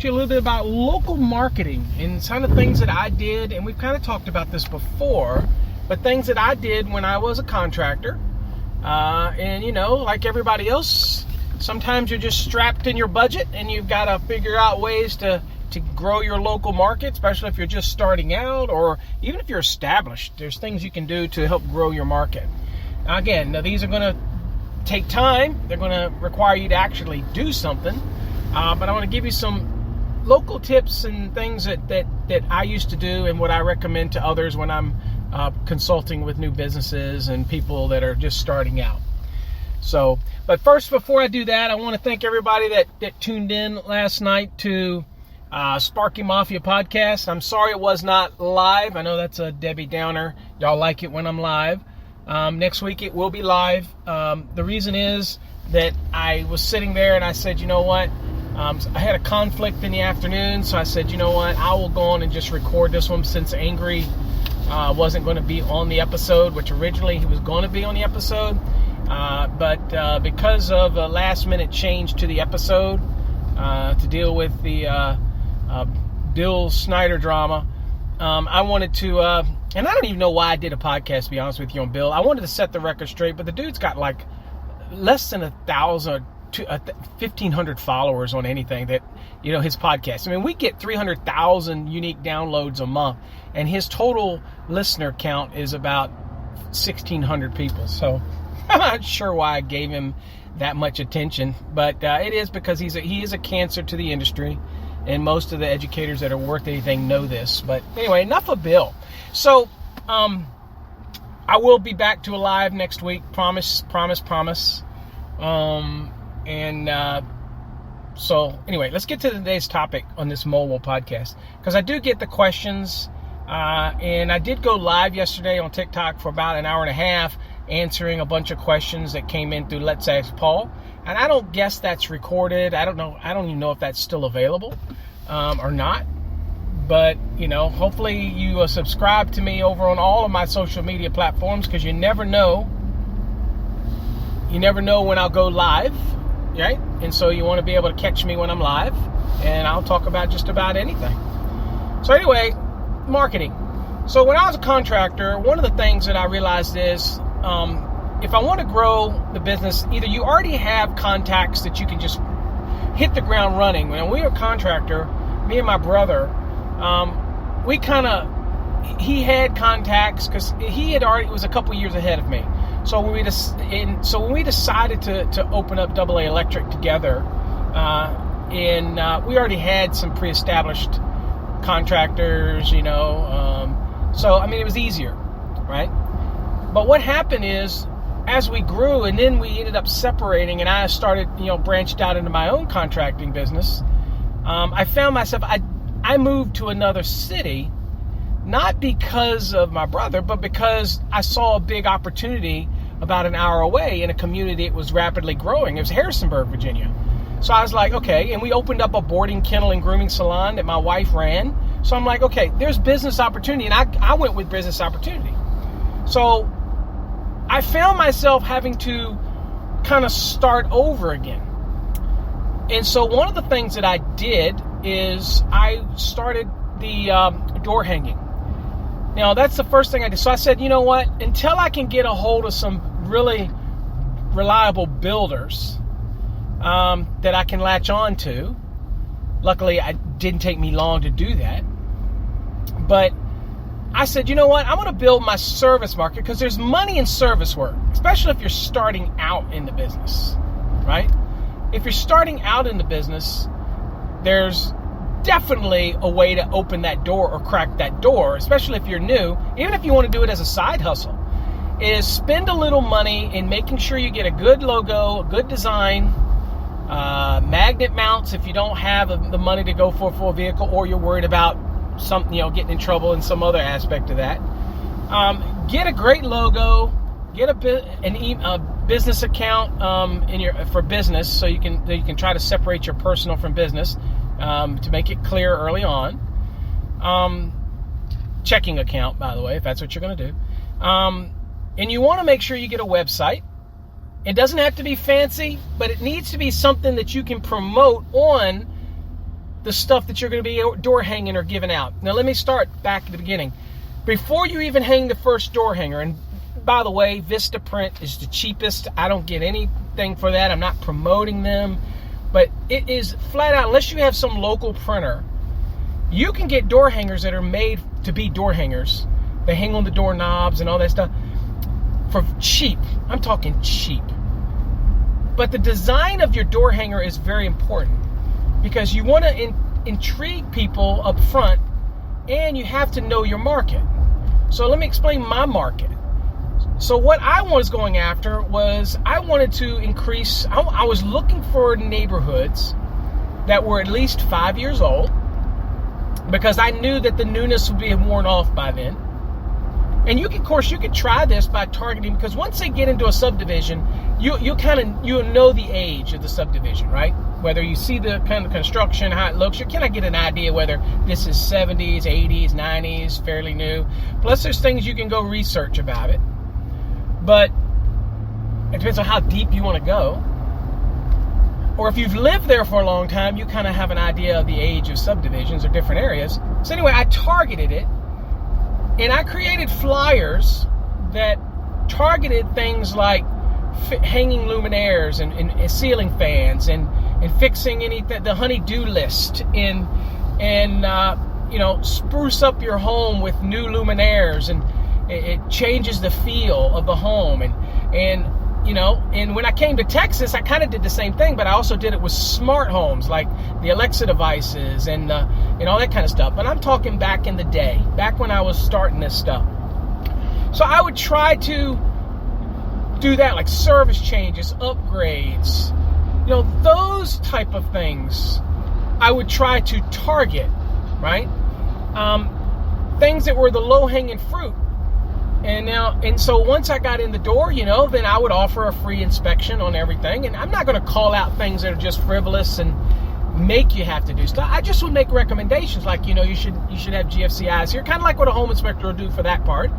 to you a little bit about local marketing and some of the things that I did, and we've kind of talked about this before, but things that I did when I was a contractor. And, you know, like everybody else, sometimes you're just strapped in your budget and you've got to figure out ways to grow your local market, especially if you're just starting out or even if you're established. There's things you can do to help grow your market. Now, again, these are going to take time. They're going to require you to actually do something. But I want to give you some local tips and things that I used to do and what I recommend to others when I'm consulting with new businesses and people that are just starting out. So, but first, before I do that, I want to thank everybody that tuned in last night to Sparky Mafia podcast. I'm sorry it was not live. I know that's a Debbie Downer. Y'all like it when I'm live. Next week it will be live. The reason is that I was sitting there and I said, you know what? I had a conflict in the afternoon, so I said, you know what? I will go on and just record this one since Angry wasn't going to be on the episode, which originally he was going to be on the episode. But because of a last-minute change to the episode to deal with the Bill Snyder drama, I wanted to, and I don't even know why I did a podcast, to be honest with you, on Bill. I wanted to set the record straight, but the dude's got like less than 1,000 to 1,500 followers on anything that, you know, his podcast. I mean, we get 300,000 unique downloads a month, and his total listener count is about 1,600 people. So I'm not sure why I gave him that much attention, but it is because he is a cancer to the industry, and most of the educators that are worth anything know this. But anyway, enough of Bill. So I will be back to a live next week. Promise. So anyway, let's get to today's topic on this mobile podcast, because I do get the questions, and I did go live yesterday on TikTok for about an hour and a half answering a bunch of questions that came in through Let's Ask Paul, and I don't guess that's recorded. I don't even know if that's still available or not, but you know, hopefully you subscribe to me over on all of my social media platforms, because you never know when I'll go live, right? And so you want to be able to catch me when I'm live, and I'll talk about just about anything. So anyway, marketing. So when I was a contractor, one of the things that I realized is if I want to grow the business, either you already have contacts that you can just hit the ground running. When we were a contractor, me and my brother, he had contacts because it was a couple years ahead of me. So when we decided to open up AA Electric together, we already had some pre-established contractors, you know. So I mean, it was easier, right? But what happened is, as we grew, and then we ended up separating, and I started, you know, branched out into my own contracting business. I found myself, I moved to another city, not because of my brother, but because I saw a big opportunity about an hour away in a community that was rapidly growing. It was Harrisonburg, Virginia. So I was like, okay, and we opened up a boarding, kennel, and grooming salon that my wife ran. So I'm like, okay, there's business opportunity, and I went with business opportunity. So I found myself having to kind of start over again. And so one of the things that I did is I started the door hanging. Now, that's the first thing I did. So I said, you know what? Until I can get a hold of some really reliable builders that I can latch on to. Luckily, it didn't take me long to do that. But I said, you know what? I'm going to build my service market, because there's money in service work, especially if you're starting out in the business, right? If you're starting out in the business, there's definitely a way to open that door or crack that door, especially if you're new. Even if you want to do it as a side hustle, is spend a little money in making sure you get a good logo, a good design, magnet mounts if you don't have the money to go for a full vehicle, or you're worried about getting in trouble in some other aspect of that. Get a great logo, get a business account for business, so you can try to separate your personal from business. To make it clear early on. Checking account, by the way, if that's what you're going to do. And you want to make sure you get a website. It doesn't have to be fancy, but it needs to be something that you can promote on the stuff that you're going to be door hanging or giving out. Now, let me start back at the beginning. Before you even hang the first door hanger, and by the way, Vistaprint is the cheapest. I don't get anything for that. I'm not promoting them. But it is flat out, unless you have some local printer, you can get door hangers that are made to be door hangers. They hang on the doorknobs and all that stuff for cheap. I'm talking cheap. But the design of your door hanger is very important because you want to intrigue people up front, and you have to know your market. So let me explain my market. So what I was going after was I wanted to increase, I was looking for neighborhoods that were at least 5 years old because I knew that the newness would be worn off by then. And you could try this by targeting, because once they get into a subdivision, you'll know the age of the subdivision, right? Whether you see the kind of construction, how it looks, you kind of get an idea whether this is 70s, 80s, 90s, fairly new. Plus there's things you can go research about it. But it depends on how deep you want to go. Or if you've lived there for a long time, you kind of have an idea of the age of subdivisions or different areas. So anyway, I targeted it, and I created flyers that targeted things like hanging luminaires and ceiling fans and fixing anything, the honey-do list, and spruce up your home with new luminaires, and it changes the feel of the home. And when I came to Texas, I kind of did the same thing, but I also did it with smart homes like the Alexa devices and all that kind of stuff. But I'm talking back in the day, back when I was starting this stuff. So I would try to do that, like service changes, upgrades, those type of things I would try to target, right? Things that were the low-hanging fruit. And so once I got in the door, then I would offer a free inspection on everything. And I'm not going to call out things that are just frivolous and make you have to do stuff. I just would make recommendations like, you should have GFCIs here, kind of like what a home inspector will do for that part,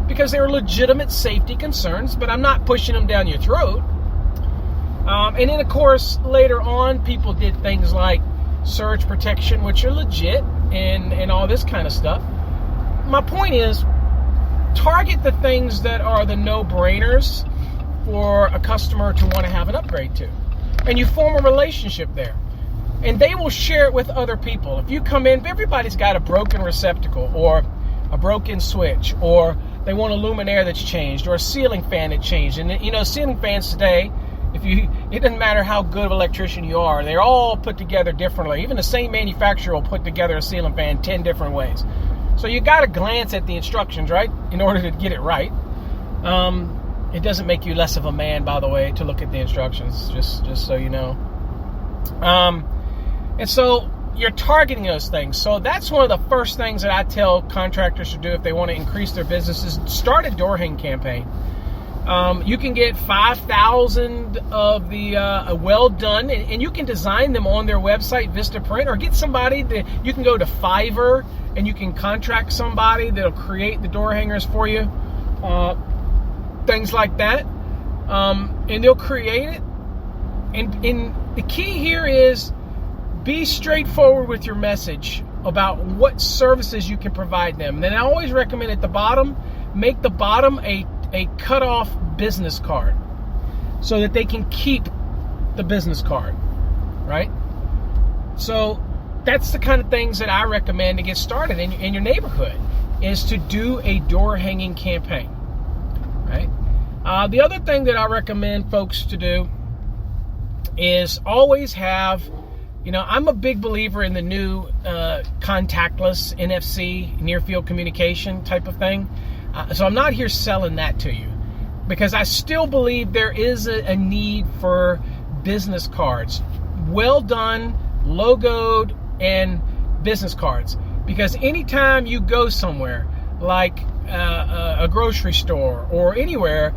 because there are legitimate safety concerns, but I'm not pushing them down your throat. And then, of course, later on, people did things like surge protection, which are legit, and all this kind of stuff. My point is, target the things that are the no-brainers for a customer to want to have an upgrade to. And you form a relationship there. And they will share it with other people. If you come in, everybody's got a broken receptacle or a broken switch, or they want a luminaire that's changed, or a ceiling fan that changed. And ceiling fans today, it doesn't matter how good of an electrician you are, they're all put together differently. Even the same manufacturer will put together a ceiling fan 10 different ways. So you got to glance at the instructions, right, in order to get it right. It doesn't make you less of a man, by the way, to look at the instructions, just so you know. And so you're targeting those things. So that's one of the first things that I tell contractors to do if they want to increase their businesses. Start a door hang campaign. You can get 5,000 of the well done, and you can design them on their website, Vistaprint, or get somebody that you can go to Fiverr and you can contract somebody that'll create the door hangers for you, things like that, and they'll create it. And the key here is be straightforward with your message about what services you can provide them. And then I always recommend at the bottom, make the bottom a cut-off business card so that they can keep the business card, right? So that's the kind of things that I recommend to get started in your neighborhood, is to do a door hanging campaign, right? The other thing that I recommend folks to do is always have, I'm a big believer in the new contactless NFC, near field communication type of thing. So I'm not here selling that to you, because I still believe there is a need for business cards, well done, logoed, and business cards. Because anytime you go somewhere like a grocery store or anywhere,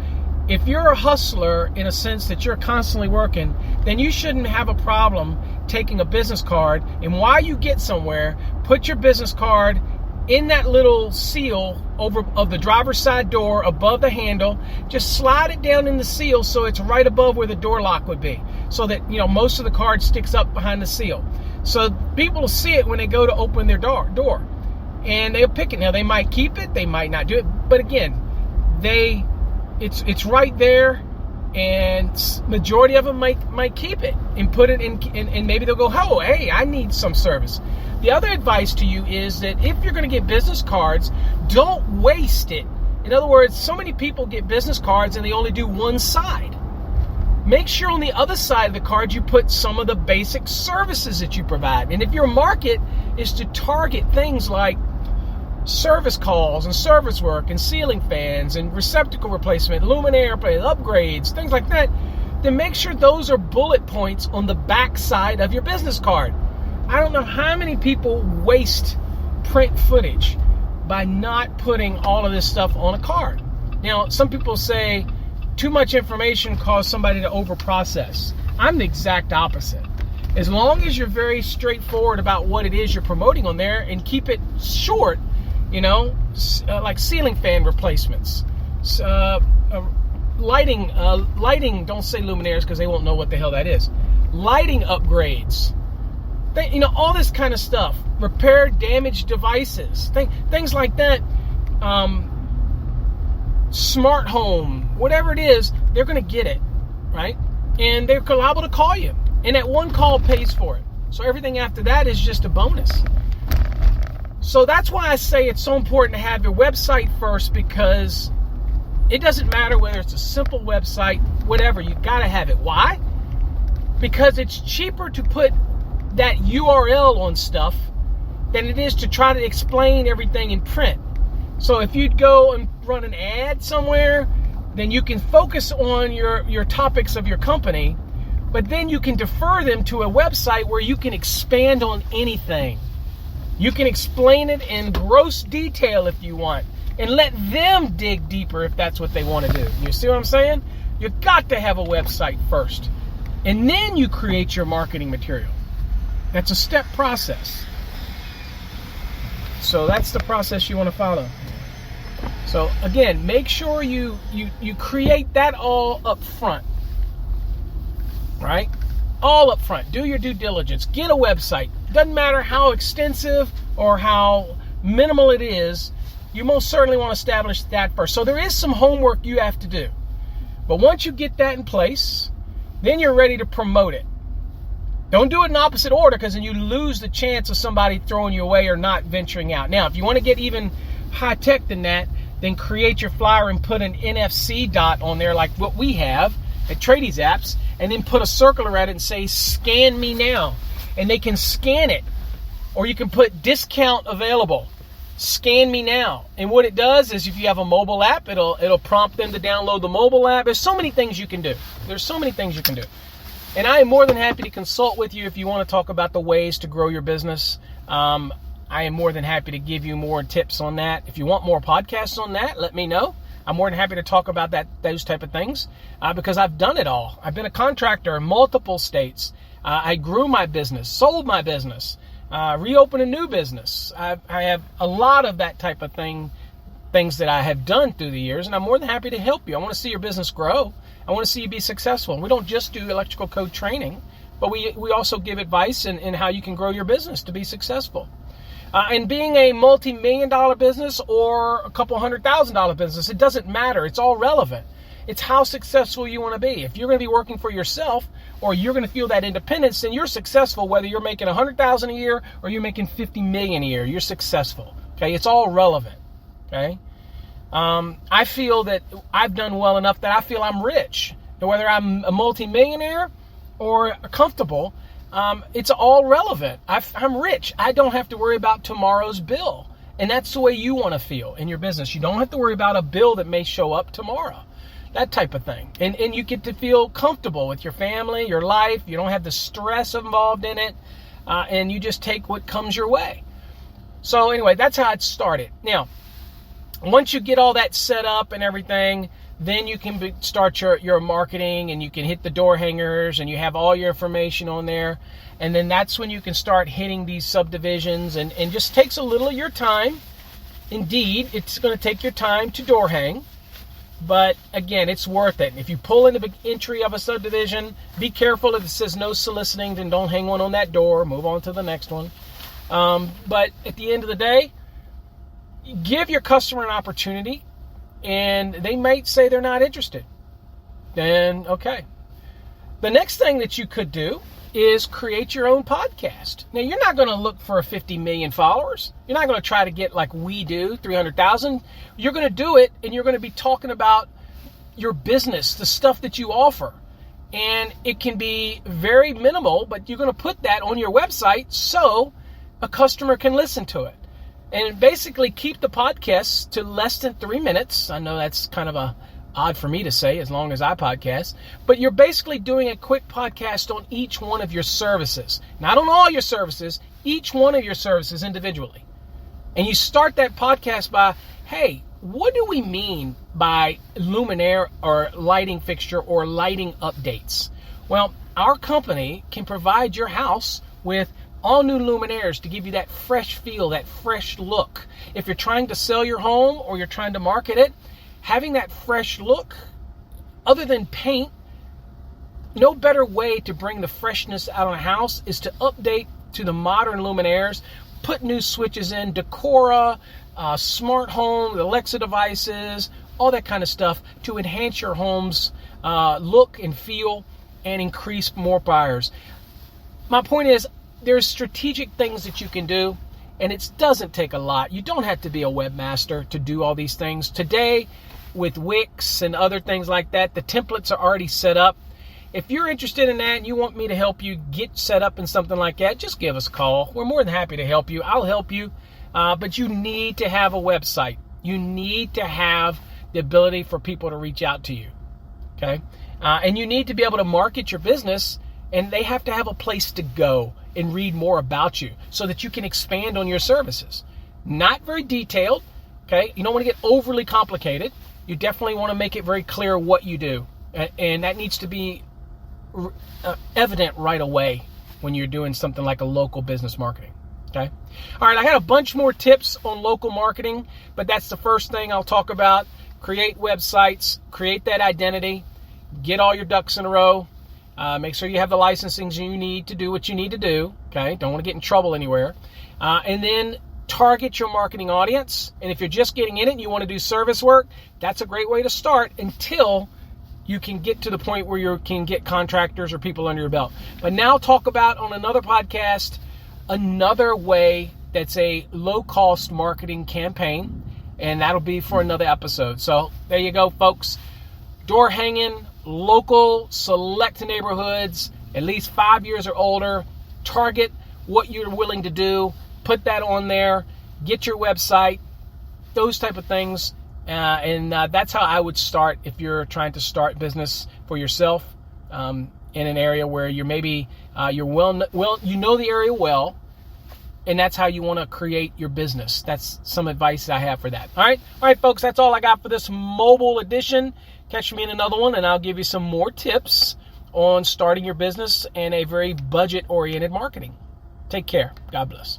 if you're a hustler in a sense that you're constantly working, then you shouldn't have a problem taking a business card, and while you get somewhere, put your business card in that little seal over of the driver's side door above the handle. Just slide it down in the seal so it's right above where the door lock would be, so that most of the card sticks up behind the seal. So people will see it when they go to open their door. And they'll pick it. Now, they might keep it, they might not do it. But again, it's right there, and majority of them might keep it and put it in, and maybe they'll go, oh, hey, I need some service. The other advice to you is that if you're going to get business cards, don't waste it. In other words, so many people get business cards and they only do one side. Make sure on the other side of the card you put some of the basic services that you provide. And if your market is to target things like service calls and service work and ceiling fans and receptacle replacement, luminaire upgrades, things like that, then make sure those are bullet points on the back side of your business card. I don't know how many people waste print footage by not putting all of this stuff on a card. Now, some people say too much information causes somebody to overprocess. I'm the exact opposite. As long as you're very straightforward about what it is you're promoting on there and keep it short, like ceiling fan replacements, lighting, don't say luminaires because they won't know what the hell that is. Lighting upgrades, all this kind of stuff. Repair damaged devices, things like that. Smart home, whatever it is, they're going to get it, right? And they're liable to call you. And that one call pays for it. So everything after that is just a bonus. So that's why I say it's so important to have your website first, because it doesn't matter whether it's a simple website, whatever, you got to have it. Why? Because it's cheaper to put that URL on stuff than it is to try to explain everything in print. So if you'd go and run an ad somewhere, then you can focus on your topics of your company, but then you can defer them to a website where you can expand on anything. You can explain it in gross detail if you want, and let them dig deeper if that's what they want to do. You see what I'm saying? You've got to have a website first, and then you create your marketing material. That's a step process. So that's the process you want to follow. So again, make sure you create that all up front, right? All up front. Do your due diligence. Get a website. Doesn't matter how extensive or how minimal it is, you most certainly want to establish that first. So there is some homework you have to do. But once you get that in place, then you're ready to promote it. Don't do it in opposite order, because then you lose the chance of somebody throwing you away or not venturing out. Now, if you want to get even high-tech than that, then create your flyer and put an NFC dot on there like what we have at Tradies Apps, and then put a circle around it and say, scan me now. And they can scan it. Or you can put discount available. Scan me now. And what it does is, if you have a mobile app, it'll prompt them to download the mobile app. There's so many things you can do. And I am more than happy to consult with you if you want to talk about the ways to grow your business. I am more than happy to give you more tips on that. If you want more podcasts on that, let me know. I'm more than happy to talk about those type of things, because I've done it all. I've been a contractor in multiple states. I grew my business, sold my business, reopened a new business. I have a lot of that type of things that I have done through the years, and I'm more than happy to help you. I want to see your business grow. I want to see you be successful. And we don't just do electrical code training, but we also give advice in how you can grow your business to be successful. And being a multi-million-dollar business or a couple $100,000 business, it doesn't matter. It's all relevant. It's how successful you want to be. If you're going to be working for yourself, or you're going to feel that independence, then you're successful. Whether you're making $100,000 a year or you're making $50 million a year, you're successful. Okay, it's all relevant. Okay, I feel that I've done well enough that I feel I'm rich. And whether I'm a multi-millionaire or comfortable, it's all relevant. I'm rich. I don't have to worry about tomorrow's bill. And that's the way you want to feel in your business. You don't have to worry about a bill that may show up tomorrow. That type of thing. And you get to feel comfortable with your family, your life. You don't have the stress involved in it. And you just take what comes your way. So anyway, that's how it started. Now, once you get all that set up and everything, then you can start your marketing, and you can hit the door hangers, and you have all your information on there. And then that's when you can start hitting these subdivisions, and just takes a little of your time. Indeed, it's going to take your time to door hang, But again, it's worth it. If you pull in the big entry of a subdivision, be careful if it says no soliciting, then don't hang one on that door. Move on to the next one. But at the end of the day, give your customer an opportunity, and they might say they're not interested. Then, okay. The next thing that you could do is create your own podcast. Now, you're not going to look for 50 million followers. You're not going to try to get like we do, 300,000. You're going to do it, and you're going to be talking about your business, the stuff that you offer. And it can be very minimal, but you're going to put that on your website so a customer can listen to it. And basically keep the podcast to less than 3 minutes. I know that's kind of odd for me to say as long as I podcast, but you're basically doing a quick podcast on each one of your services. Not on all your services, each one of your services individually. And you start that podcast by, hey, what do we mean by luminaire or lighting fixture or lighting updates? Well, our company can provide your house with all new luminaires to give you that fresh feel, that fresh look. If you're trying to sell your home or you're trying to market it, having that fresh look, other than paint, no better way to bring the freshness out of a house is to update to the modern luminaires, put new switches in, Decora, smart home, Alexa devices, all that kind of stuff to enhance your home's look and feel and increase more buyers. My point is, there's strategic things that you can do, and it doesn't take a lot. You don't have to be a webmaster to do all these things. Today, with Wix and other things like that, the templates are already set up. If you're interested in that and you want me to help you get set up in something like that, just give us a call. We're more than happy to help you. I'll help you, but you need to have a website. You need to have the ability for people to reach out to you, okay? And you need to be able to market your business, and they have to have a place to go and read more about you so that you can expand on your services. Not very detailed, okay? You don't want to get overly complicated. You definitely want to make it very clear what you do. And that needs to be evident right away when you're doing something like a local business marketing, okay? All right, I got a bunch more tips on local marketing, but that's the first thing I'll talk about. Create websites, create that identity, get all your ducks in a row. Make sure you have the licensing you need to do what you need to do, okay? Don't want to get in trouble anywhere. And then target your marketing audience. And if you're just getting in it and you want to do service work, that's a great way to start until you can get to the point where you can get contractors or people under your belt. But now talk about on another podcast, another way that's a low-cost marketing campaign, and that'll be for another episode. So there you go, folks. Door hanging, local, select neighborhoods, at least 5 years or older. Target what you're willing to do. Put that on there. Get your website. Those type of things. And that's how I would start if you're trying to start business for yourself in an area where you're maybe you're well, you know the area well, and that's how you want to create your business. That's some advice I have for that. All right, folks. That's all I got for this mobile edition. Catch me in another one, and I'll give you some more tips on starting your business and a very budget-oriented marketing. Take care. God bless.